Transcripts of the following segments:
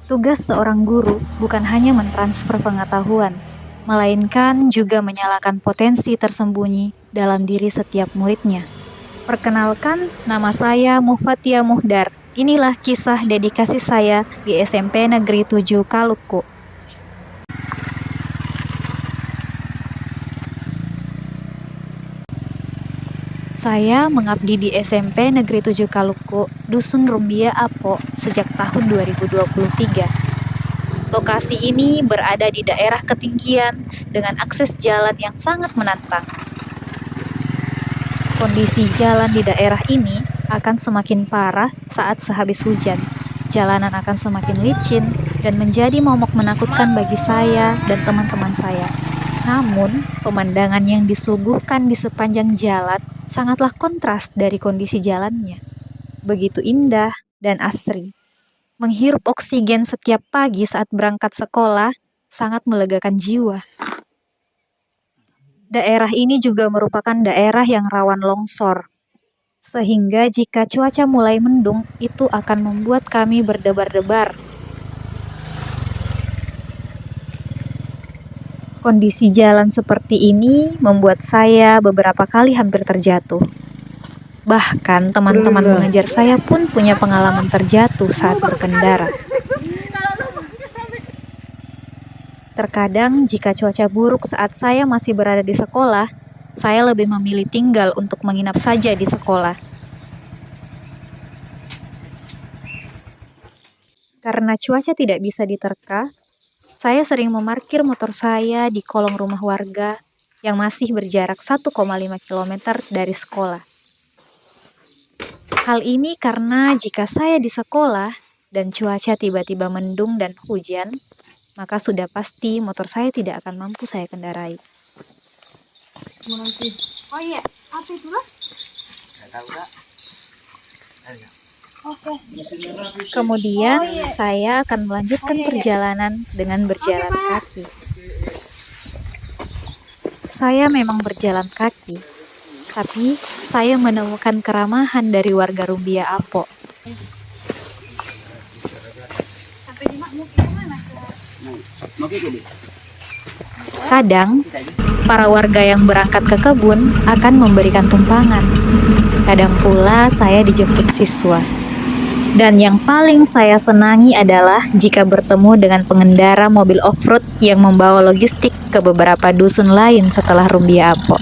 Tugas seorang guru bukan hanya mentransfer pengetahuan, melainkan juga menyalakan potensi tersembunyi dalam diri setiap muridnya. Perkenalkan, nama saya Mufatia Muhdar. Inilah kisah dedikasi saya di SMP Negeri 7 Kalukku. Saya mengabdi di SMP Negeri 7 Kalukku, Dusun Rumbia Apo, sejak tahun 2023. Lokasi ini berada di daerah ketinggian dengan akses jalan yang sangat menantang. Kondisi jalan di daerah ini akan semakin parah saat sehabis hujan. Jalanan akan semakin licin dan menjadi momok menakutkan bagi saya dan teman-teman saya. Namun, pemandangan yang disuguhkan di sepanjang jalan sangatlah kontras dari kondisi jalannya. Begitu indah dan asri. Menghirup oksigen setiap pagi saat berangkat sekolah sangat melegakan jiwa. Daerah ini juga merupakan daerah yang rawan longsor, sehingga jika cuaca mulai mendung, itu akan membuat kami berdebar-debar. Kondisi jalan seperti ini membuat saya beberapa kali hampir terjatuh. Bahkan teman-teman pengajar saya pun punya pengalaman terjatuh saat berkendara. Terkadang jika cuaca buruk saat saya masih berada di sekolah, saya lebih memilih tinggal untuk menginap saja di sekolah. Karena cuaca tidak bisa diterka, saya sering memarkir motor saya di kolong rumah warga yang masih berjarak 1,5 km dari sekolah. Hal ini karena jika saya di sekolah dan cuaca tiba-tiba mendung dan hujan, maka sudah pasti motor saya tidak akan mampu saya kendarai. Oh iya, apa itu lah? Kemudian saya akan melanjutkan perjalanan dengan berjalan kaki. Saya memang berjalan kaki, tapi saya menemukan keramahan dari warga Rumbia Apo. Kadang, para warga yang berangkat ke kebun akan memberikan tumpangan. Kadang pula saya dijemput siswa. Dan yang paling saya senangi adalah jika bertemu dengan pengendara mobil off-road yang membawa logistik ke beberapa dusun lain setelah Rumbia Apo.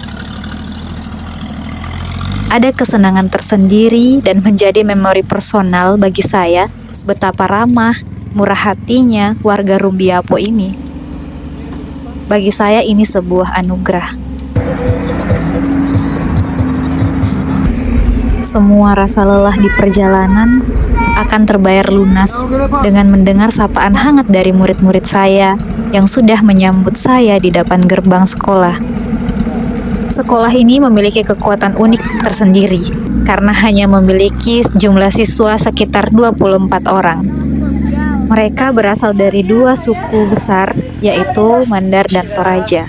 Ada kesenangan tersendiri dan menjadi memori personal bagi saya betapa ramah, murah hatinya warga Rumbia Apo ini. Bagi saya ini sebuah anugerah. Semua rasa lelah di perjalanan akan terbayar lunas dengan mendengar sapaan hangat dari murid-murid saya yang sudah menyambut saya di depan gerbang sekolah. Sekolah ini memiliki kekuatan unik tersendiri karena hanya memiliki jumlah siswa sekitar 24 orang. Mereka berasal dari dua suku besar, yaitu Mandar dan Toraja.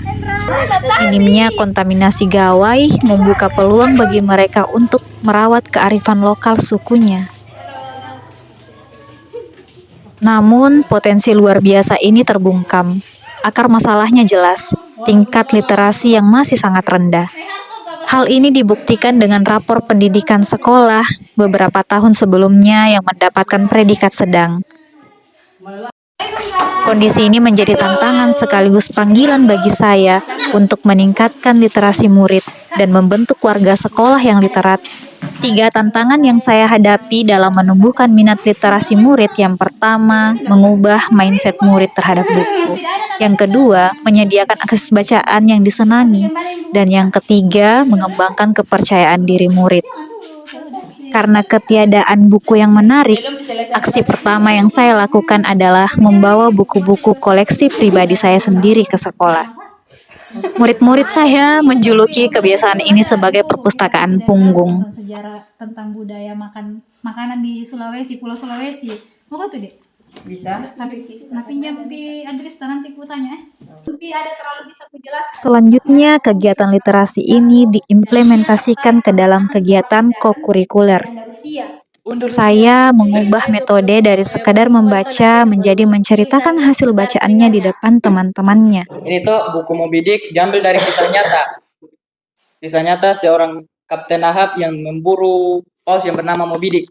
Minimnya kontaminasi gawai membuka peluang bagi mereka untuk merawat kearifan lokal sukunya. Namun, potensi luar biasa ini terbungkam. Akar masalahnya jelas, tingkat literasi yang masih sangat rendah. Hal ini dibuktikan dengan rapor pendidikan sekolah beberapa tahun sebelumnya yang mendapatkan predikat sedang. Kondisi ini menjadi tantangan sekaligus panggilan bagi saya untuk meningkatkan literasi murid dan membentuk warga sekolah yang literat. 3 tantangan yang saya hadapi dalam menumbuhkan minat literasi murid. Yang pertama, mengubah mindset murid terhadap buku. Yang kedua, menyediakan akses bacaan yang disenangi. Dan yang ketiga, mengembangkan kepercayaan diri murid. Karena ketiadaan buku yang menarik, aksi pertama yang saya lakukan adalah membawa buku-buku koleksi pribadi saya sendiri ke sekolah. Murid-murid saya menjuluki kebiasaan ini sebagai perpustakaan punggung. Sejarah tentang budaya makanan di Sulawesi, Pulau Sulawesi. Mau tuh deh? Bisa. Tapi pinjam di Adris nanti ku tanya. Tapi ada terlalu bisa ku jelaskan. Selanjutnya, kegiatan literasi ini diimplementasikan ke dalam kegiatan kokurikuler. Saya mengubah metode dari sekadar membaca menjadi menceritakan hasil bacaannya di depan teman-temannya. Ini tuh buku Moby Dick diambil dari kisah nyata. Kisah nyata seorang Kapten Ahab yang memburu paus yang bernama Moby Dick.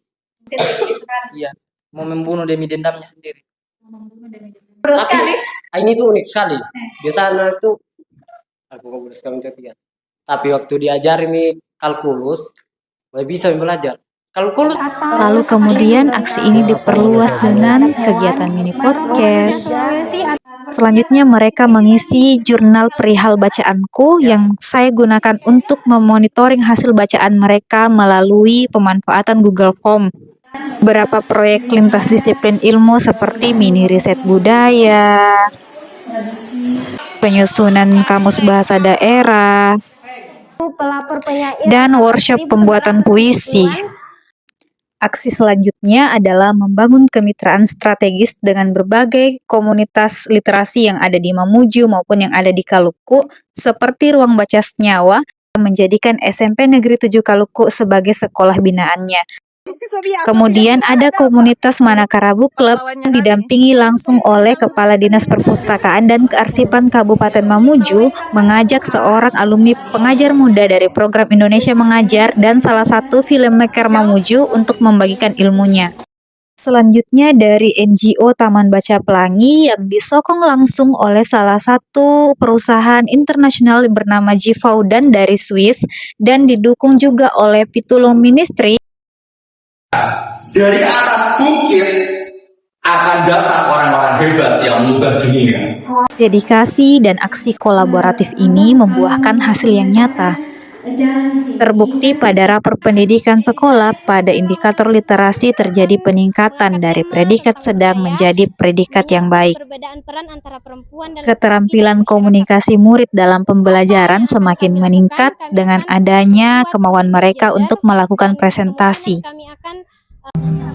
Iya, mau membunuh demi dendamnya sendiri. Tapi ini tuh unik sekali. Biasanya tuh aku udah sekarang tiga. Tapi waktu diajarin nih kalkulus, nggak bisa belajar. Kalkulus. Lalu kemudian aksi ini diperluas dengan kegiatan mini podcast. Selanjutnya mereka mengisi jurnal perihal bacaanku yang saya gunakan untuk memonitoring hasil bacaan mereka melalui pemanfaatan Google Form. Beberapa proyek lintas disiplin ilmu seperti mini riset budaya, penyusunan kamus bahasa daerah, dan workshop pembuatan puisi. Aksi selanjutnya adalah membangun kemitraan strategis dengan berbagai komunitas literasi yang ada di Mamuju maupun yang ada di Kaluku, seperti Ruang Baca Senyawa, menjadikan SMP Negeri 7 Kaluku sebagai sekolah binaannya. Kemudian ada komunitas Manakara Book Club yang didampingi langsung oleh Kepala Dinas Perpustakaan dan Kearsipan Kabupaten Mamuju mengajak seorang alumni pengajar muda dari program Indonesia Mengajar dan salah satu filmmaker Mamuju untuk membagikan ilmunya. Selanjutnya dari NGO Taman Baca Pelangi yang disokong langsung oleh salah satu perusahaan internasional bernama Givaudan dari Swiss dan didukung juga oleh Pitulung Ministry. Dari atas bukit akan datang orang-orang hebat yang mengubah dunia. Dedikasi dan aksi kolaboratif ini membuahkan hasil yang nyata. Terbukti pada rapor pendidikan sekolah, pada indikator literasi terjadi peningkatan dari predikat sedang menjadi predikat yang baik. Keterampilan komunikasi murid dalam pembelajaran semakin meningkat dengan adanya kemauan mereka untuk melakukan presentasi.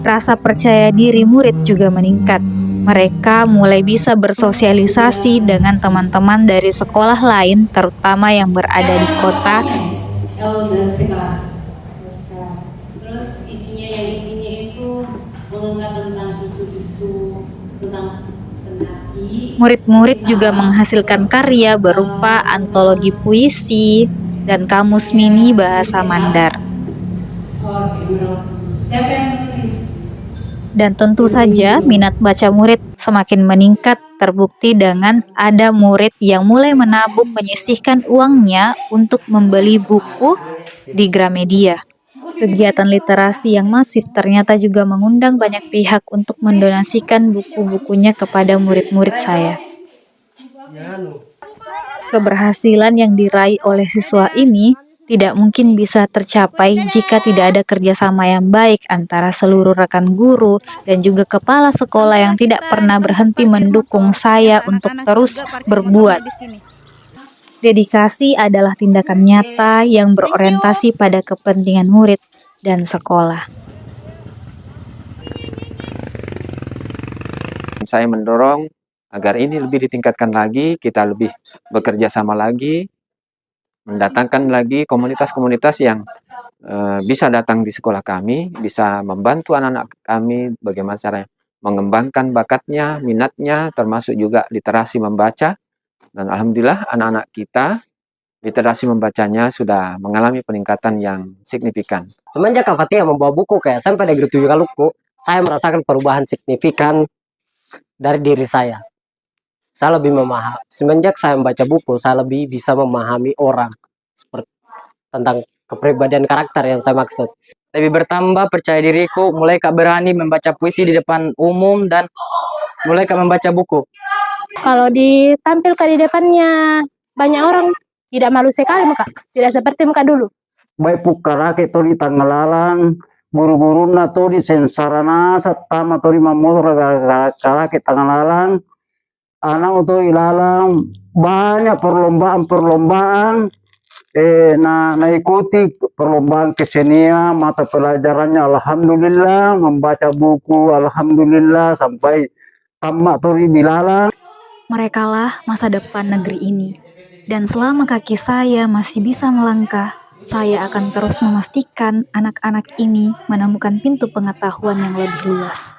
Rasa percaya diri murid juga meningkat. Mereka mulai bisa bersosialisasi dengan teman-teman dari sekolah lain, terutama yang berada di kota. Terus isinya itu mengangkat tentang isu-isu tentang pendaki. Murid-murid juga menghasilkan karya berupa antologi puisi dan kamus mini bahasa Mandar. Siapa yang menulis? Dan tentu saja minat baca murid semakin meningkat, terbukti dengan ada murid yang mulai menabung menyisihkan uangnya untuk membeli buku di Gramedia. Kegiatan literasi yang masif ternyata juga mengundang banyak pihak untuk mendonasikan buku-bukunya kepada murid-murid saya. Keberhasilan yang diraih oleh siswa ini tidak mungkin bisa tercapai jika tidak ada kerjasama yang baik antara seluruh rekan guru dan juga kepala sekolah yang tidak pernah berhenti mendukung saya untuk terus berbuat. Dedikasi adalah tindakan nyata yang berorientasi pada kepentingan murid dan sekolah. Saya mendorong agar ini lebih ditingkatkan lagi, kita lebih bekerja sama lagi, mendatangkan lagi komunitas-komunitas yang bisa datang di sekolah kami, bisa membantu anak-anak kami bagaimana caranya mengembangkan bakatnya, minatnya, termasuk juga literasi membaca. Dan alhamdulillah anak-anak kita literasi membacanya sudah mengalami peningkatan yang signifikan. Semenjak Kak Fatia membawa buku kayak sampai Negeri 7 Kaluku, saya merasakan perubahan signifikan dari diri saya. Saya lebih memahami. Semenjak saya membaca buku, saya lebih bisa memahami orang seperti tentang kepribadian karakter yang saya maksud. Lebih bertambah percaya diriku, mulai Kak berani membaca puisi di depan umum dan mulai Kak membaca buku. Kalau ditampilkan di depannya banyak orang, tidak malu sekali muka, tidak seperti muka dulu. Baik pukarake to di tangalalang, guru-guru na to di sensarana, satama to di mamotor karake tangalalang, anak untuk ilalang, banyak perlombaan-perlombaan, ikuti perlombaan kesenian, mata pelajarannya alhamdulillah, membaca buku alhamdulillah, sampai tamat to di dilalang. Merekalah masa depan negeri ini. Dan selama kaki saya masih bisa melangkah, Saya akan terus memastikan anak-anak ini menemukan pintu pengetahuan yang lebih luas.